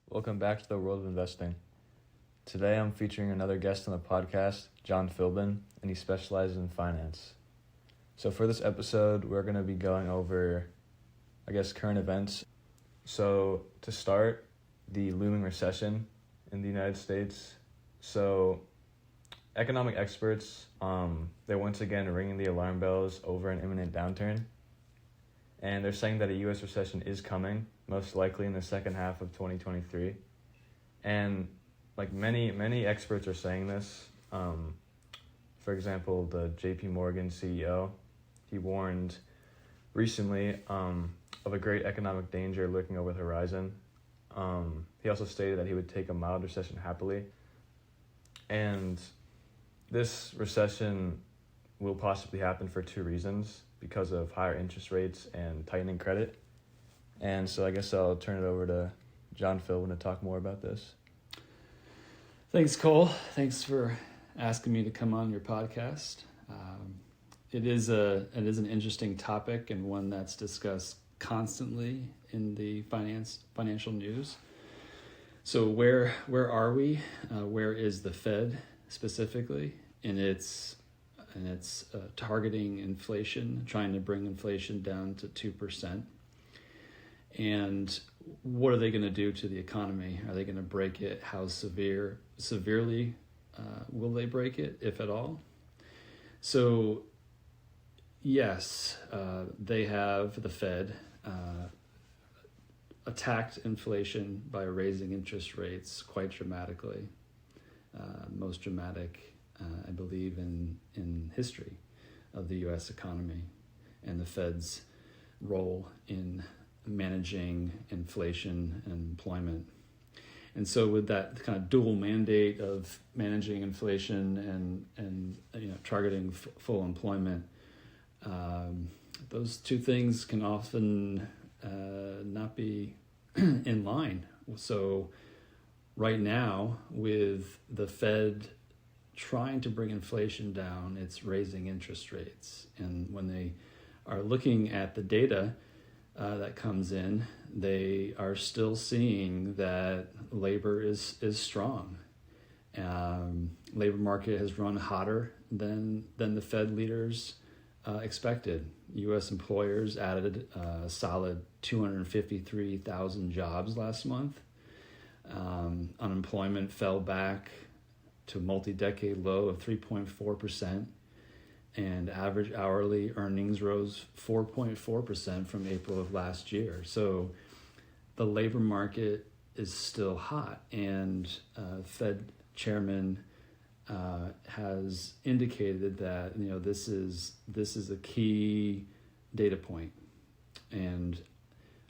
Welcome back to the world of investing. Today I'm featuring another guest on the podcast, John Philbin, and he specializes in finance. So for this episode, we're going to be going over, current events. So to start, the looming recession in the United States. So economic experts, they're once again ringing the alarm bells over an imminent downturn. And they're saying that a U.S. recession is coming, most likely in the second half of 2023. And many experts are saying this. For example, the JP Morgan CEO, he warned recently of a great economic danger lurking over the horizon. He also stated that he would take a mild recession happily. And this recession will possibly happen for two reasons, because of higher interest rates and tightening credit. And so I guess I'll turn it over to John Philbin to talk more about this. Thanks, Cole. Thanks for asking me to come on your podcast. It is an interesting topic and one that's discussed constantly in the financial news. So where are we? Where is the Fed specifically in its targeting inflation, trying to bring inflation down to 2%. And what are they going to do to the economy? Are they going to break it? How severely will they break it, if at all? So, yes, the Fed attacked inflation by raising interest rates quite dramatically, most dramatic I believe in history of the U.S. economy and the Fed's role in managing inflation and employment. And so with that kind of dual mandate of managing inflation and targeting full employment, those two things can often not be in line. So right now, with the Fed trying to bring inflation down, it's raising interest rates. And when they are looking at the data that comes in, they are still seeing that labor is strong. Labor market has run hotter than the Fed leaders expected. U.S. employers added a solid 253,000 jobs last month. Unemployment fell back to a multi-decade low of 3.4%, and average hourly earnings rose 4.4% from April of last year. So the labor market is still hot, and Fed chairman has indicated that this is a key data point, and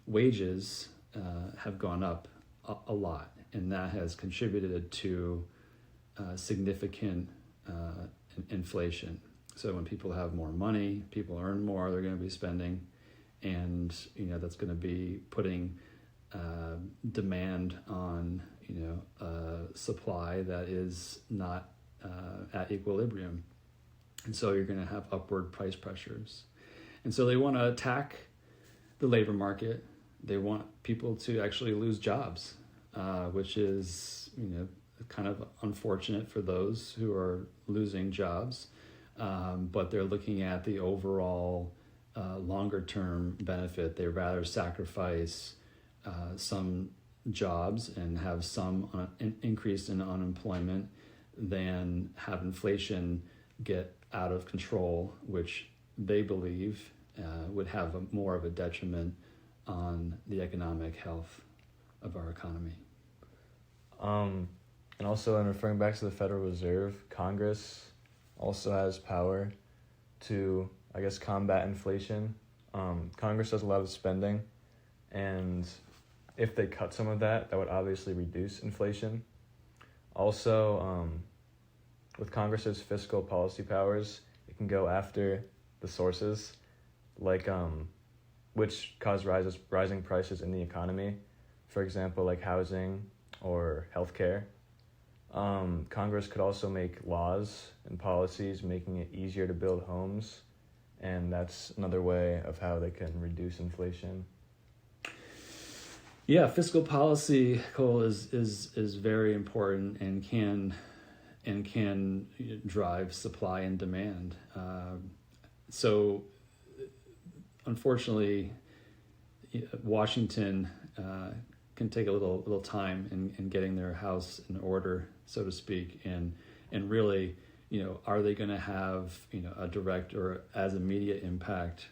wages have gone up a lot, and that has contributed to significant inflation. So when people have more money, people earn more, they're going to be spending, and that's going to be putting demand on supply that is not at equilibrium, and so you're going to have upward price pressures. And so they want to attack the labor market. They want people to actually lose jobs, which is kind of unfortunate for those who are losing jobs, but they're looking at the overall longer term benefit. They rather sacrifice some jobs and have some increase in unemployment than have inflation get out of control, which they believe would have more of a detriment on the economic health of our economy. And also, in referring back to the Federal Reserve, Congress also has power to, combat inflation. Congress does a lot of spending, and if they cut some of that, that would obviously reduce inflation. Also, with Congress's fiscal policy powers, it can go after the sources, which cause rising prices in the economy, for example, like housing or healthcare. Congress could also make laws and policies making it easier to build homes, and that's another way of how they can reduce inflation. Yeah, fiscal policy, Cole, is very important and can drive supply and demand. So, unfortunately, Washington can take a little time in getting their house in order, so to speak, and really, are they going to have a direct or as immediate impact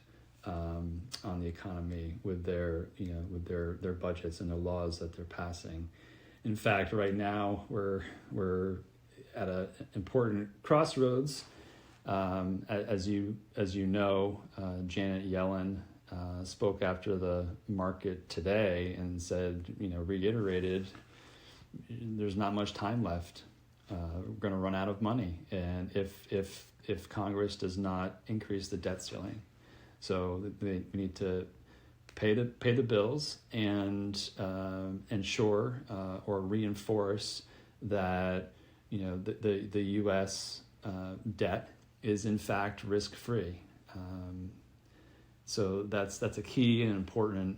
on the economy with their their budgets and the laws that they're passing? In fact, right now we're at an important crossroads. As you know, Janet Yellen spoke after the market today and said, reiterated, there's not much time left. We're going to run out of money, and if Congress does not increase the debt ceiling, so we need to pay the bills and ensure or reinforce that the U.S. debt is in fact risk free. So that's a key and important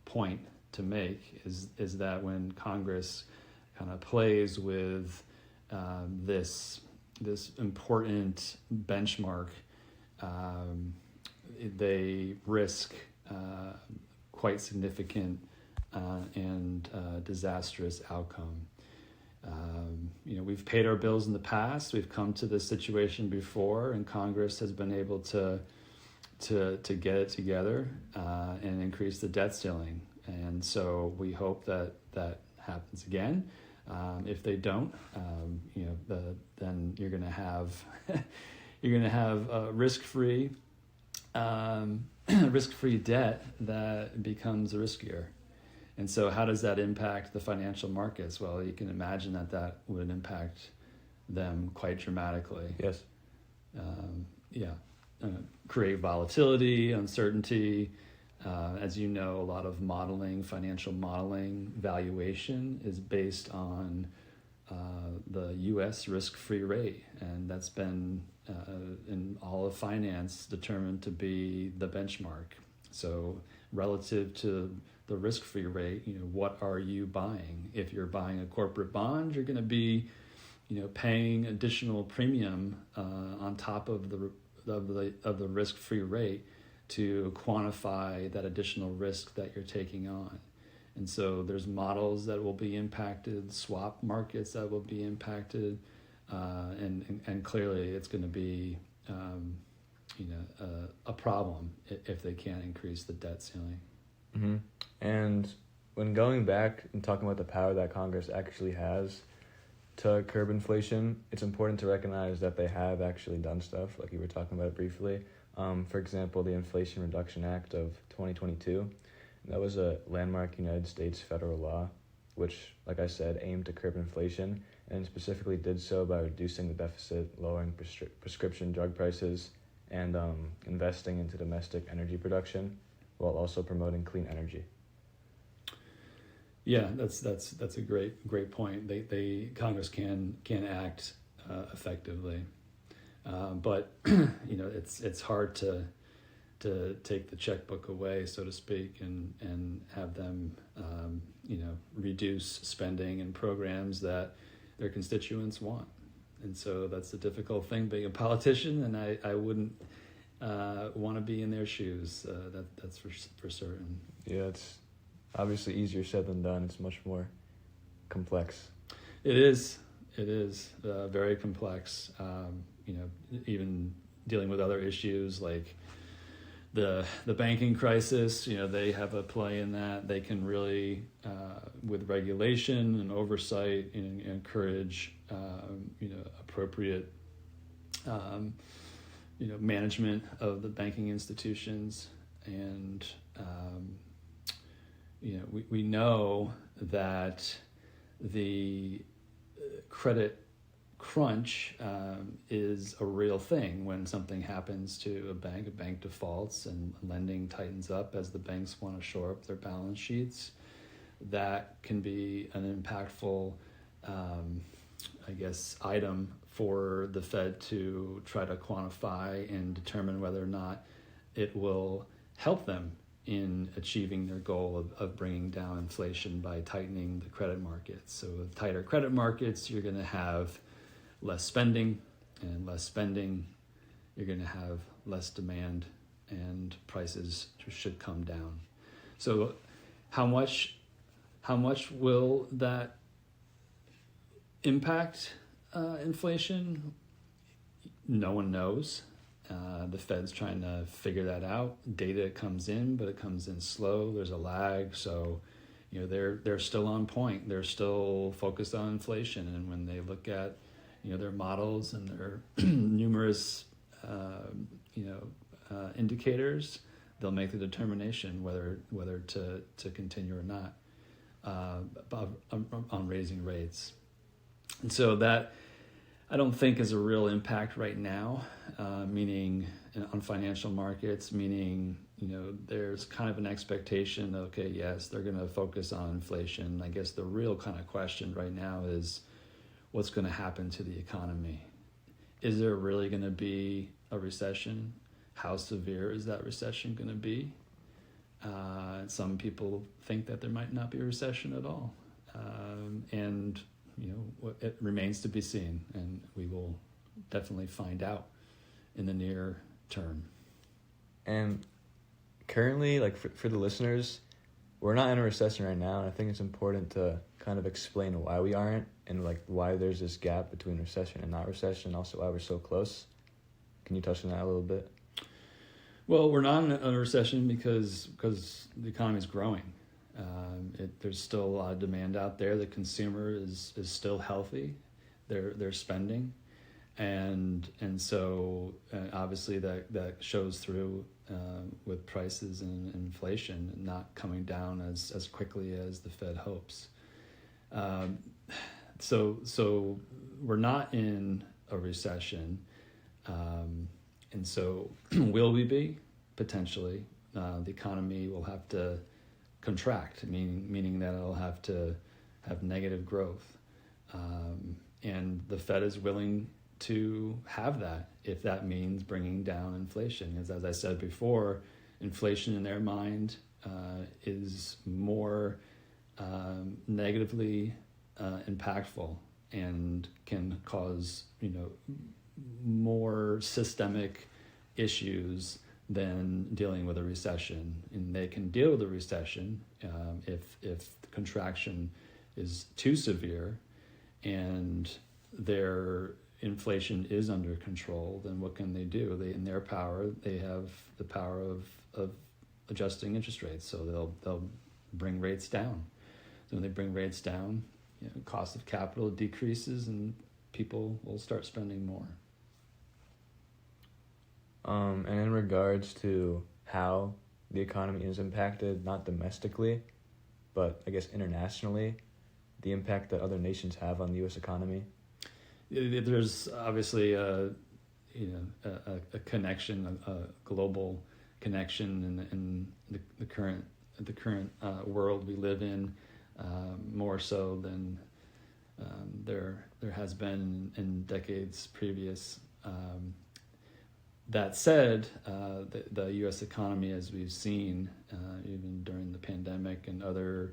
point to make is that when Congress kind of plays with this important benchmark, they risk quite significant and disastrous outcome. We've paid our bills in the past. We've come to this situation before, and Congress has been able to get it together and increase the debt ceiling. And so we hope that happens again. If they don't, then you're going to have risk-free debt that becomes riskier. And so how does that impact the financial markets? Well, you can imagine that would impact them quite dramatically. Yes. Create volatility, uncertainty. As you know, a lot of financial modeling, valuation is based on the U.S. risk-free rate. And that's been, in all of finance, determined to be the benchmark. So relative to the risk-free rate, what are you buying? If you're buying a corporate bond, you're going to be, paying additional premium on top of the risk-free rate to quantify that additional risk that you're taking on. And so there's models that will be impacted, swap markets that will be impacted, and clearly it's going to be a problem if they can't increase the debt ceiling. Mm-hmm. And when going back and talking about the power that Congress actually has to curb inflation, it's important to recognize that they have actually done stuff, like you were talking about it briefly. For example, the Inflation Reduction Act of 2022, that was a landmark United States federal law, which, like I said, aimed to curb inflation, and specifically did so by reducing the deficit, lowering prescription drug prices, and investing into domestic energy production, while also promoting clean energy. Yeah, that's a great point. They Congress can act effectively, but it's hard to take the checkbook away, so to speak, and have them reduce spending and programs that their constituents want. And so that's the difficult thing being a politician, and I wouldn't want to be in their shoes. That's for certain. Yeah, it's obviously easier said than done. It's much more complex. It is very complex. Even dealing with other issues like the banking crisis, they have a play in that. They can really, with regulation and oversight, encourage, appropriate, management of the banking institutions. And, we know that the credit crunch is a real thing. When something happens to a bank defaults and lending tightens up as the banks want to shore up their balance sheets, that can be an impactful, item for the Fed to try to quantify and determine whether or not it will help them in achieving their goal of bringing down inflation by tightening the credit markets. So with tighter credit markets, you're going to have less spending, and less spending, you're going to have less demand, and prices should come down. So how much will that impact inflation? No one knows. The Fed's trying to figure that out. Data comes in, but it comes in slow. There's a lag, so they're still on point. They're still focused on inflation, and when they look at their models and their numerous indicators, they'll make the determination whether to continue or not on raising rates. And so that I don't think is a real impact right now, meaning on financial markets, meaning there's kind of an expectation, okay, yes, they're going to focus on inflation. I guess the real kind of question right now is what's going to happen to the economy. Is there really going to be a recession? How severe is that recession going to be? Some people think that there might not be a recession at all. And it remains to be seen, and we will definitely find out in the near term. And currently, like for the listeners, we're not in a recession right now, and I think it's important to kind of explain why we aren't, and like why there's this gap between recession and not recession, and also why we're so close. Can you touch on that a little bit? Well, we're not in a recession because the economy is growing. There's still a lot of demand out there. The consumer is still healthy. They're spending, and so obviously that shows through with prices and inflation not coming down as quickly as the Fed hopes. So we're not in a recession, and so will we be? Potentially. The economy will have to contract, meaning that it'll have to have negative growth. And the Fed is willing to have that if that means bringing down inflation. As I said before, inflation in their mind is more negatively impactful and can cause more systemic issues than dealing with a recession. And they can deal with a recession if the contraction is too severe and their inflation is under control. Then what can they do? They have the power of adjusting interest rates. So they'll bring rates down. So when they bring rates down, cost of capital decreases and people will start spending more. And in regards to how the economy is impacted, not domestically, but I guess internationally, the impact that other nations have on the U.S. economy? There's obviously a connection, a global connection in the current world we live in, more so than there has been in decades previous. That said, the U.S. economy, as we've seen, even during the pandemic and other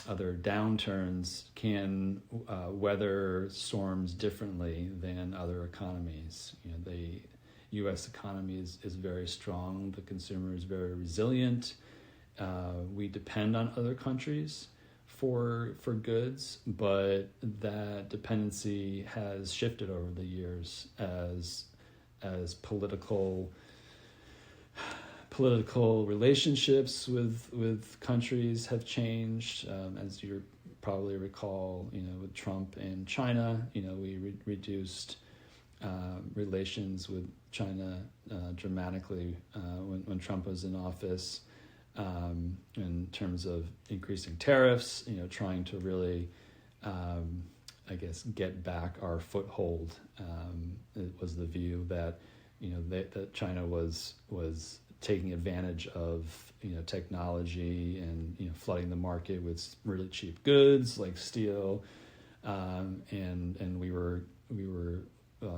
downturns, can weather storms differently than other economies. The U.S. economy is very strong. The consumer is very resilient. We depend on other countries for goods, but that dependency has shifted over the years as political relationships with countries have changed. As you probably recall, with Trump and China, we reduced relations with China dramatically when Trump was in office, in terms of increasing tariffs, trying to really get back our foothold. It was the view that that China was taking advantage of technology and flooding the market with really cheap goods like steel, and we were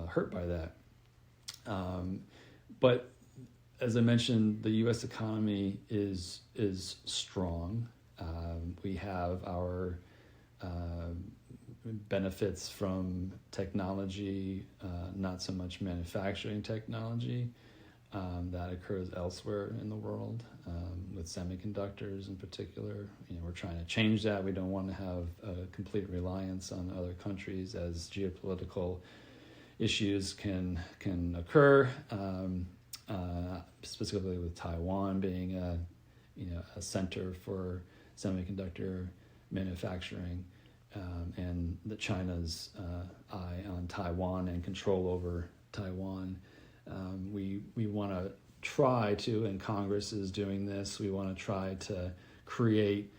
hurt by that. But as I mentioned, the U.S. economy is strong. We have our benefits from technology, not so much manufacturing technology that occurs elsewhere in the world, with semiconductors in particular. We're trying to change that. We don't want to have a complete reliance on other countries as geopolitical issues can occur. Specifically with Taiwan being a center for semiconductor manufacturing, and China's eye on Taiwan and control over Taiwan. We want to try to, and Congress is doing this, we want to try to create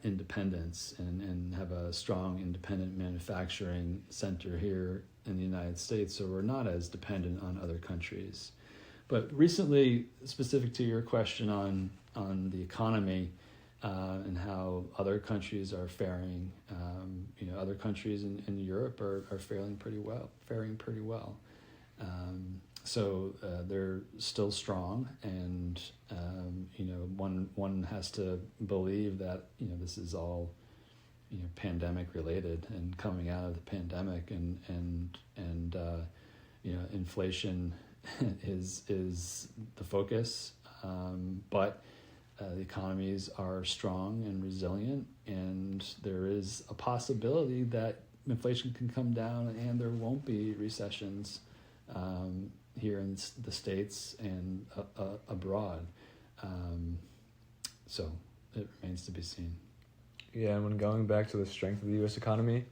independence and have a strong independent manufacturing center here in the United States, so we're not as dependent on other countries. But recently, specific to your question on the economy and how other countries are faring, other countries in Europe are faring pretty well. So they're still strong, and one has to believe that this is all pandemic related and coming out of the pandemic, and inflation is the focus, but the economies are strong and resilient, and there is a possibility that inflation can come down and there won't be recessions here in the States and abroad. So it remains to be seen. Yeah, and when going back to the strength of the U.S. economy,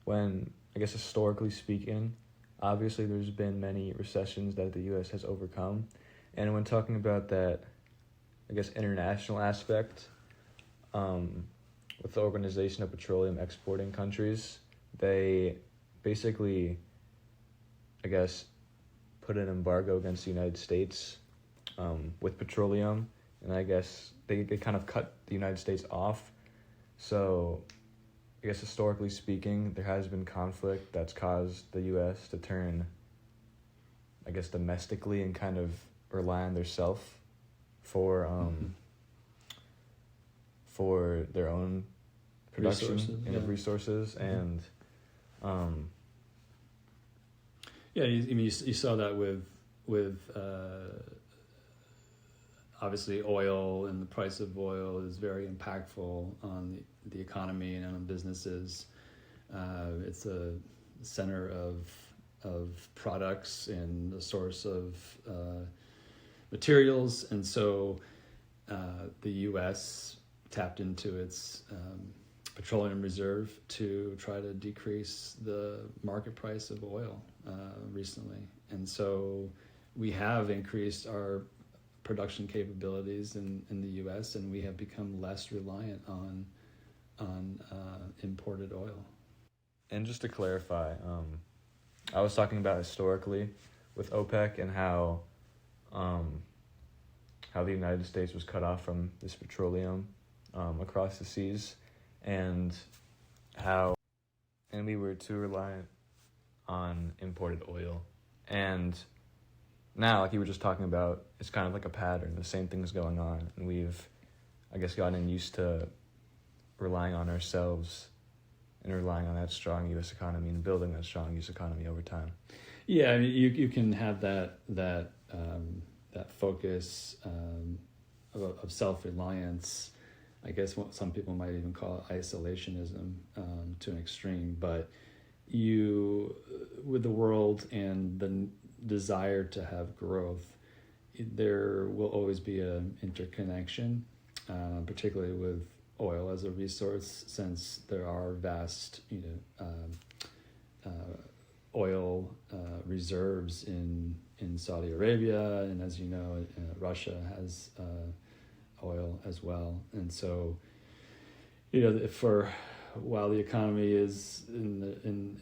when, I guess historically speaking, obviously there's been many recessions that the U.S. has overcome. And when talking about that, I guess, international aspect, with the Organization of Petroleum Exporting Countries, they basically, I guess, put an embargo against the United States with petroleum, and I guess they kind of cut the United States off. So I guess historically speaking, there has been conflict that's caused the U.S. to turn, I guess, domestically and kind of rely on their self for their own production resources, and you saw that with obviously oil, and the price of oil is very impactful on the economy and on businesses. It's a center of products and a source of materials, and so the U.S. tapped into its petroleum reserve to try to decrease the market price of oil recently, and so we have increased our production capabilities in the U.S., and we have become less reliant on imported oil. And just to clarify, I was talking about historically with OPEC and how the United States was cut off from this petroleum across the seas, and we were too reliant on imported oil. And now, like you were just talking about, it's kind of like a pattern. The same thing's going on, and we've, I guess, gotten used to relying on ourselves and relying on that strong U.S. economy and building that strong U.S. economy over time. Yeah, I mean, you can have that focus of self-reliance. I guess what some people might even call it isolationism to an extreme. But you, with the world and the desire to have growth, there will always be an interconnection, particularly with oil as a resource, since there are vast, oil reserves in Saudi Arabia, and as you know, Russia has oil as well. And so, while the economy is in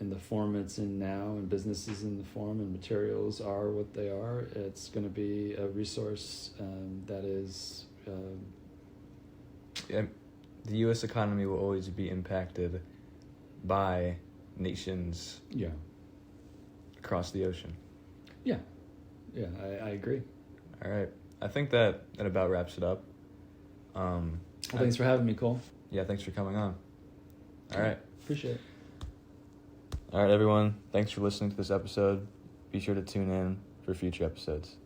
the form it's in now, and businesses in the form and materials are what they are, it's going to be a resource that is. The U.S. economy will always be impacted by nations. Yeah. Across the ocean. Yeah. Yeah, I agree. All right. I think that about wraps it up. Well, thanks for having me, Cole. Yeah, thanks for coming on. All right. Appreciate it. All right, everyone. Thanks for listening to this episode. Be sure to tune in for future episodes.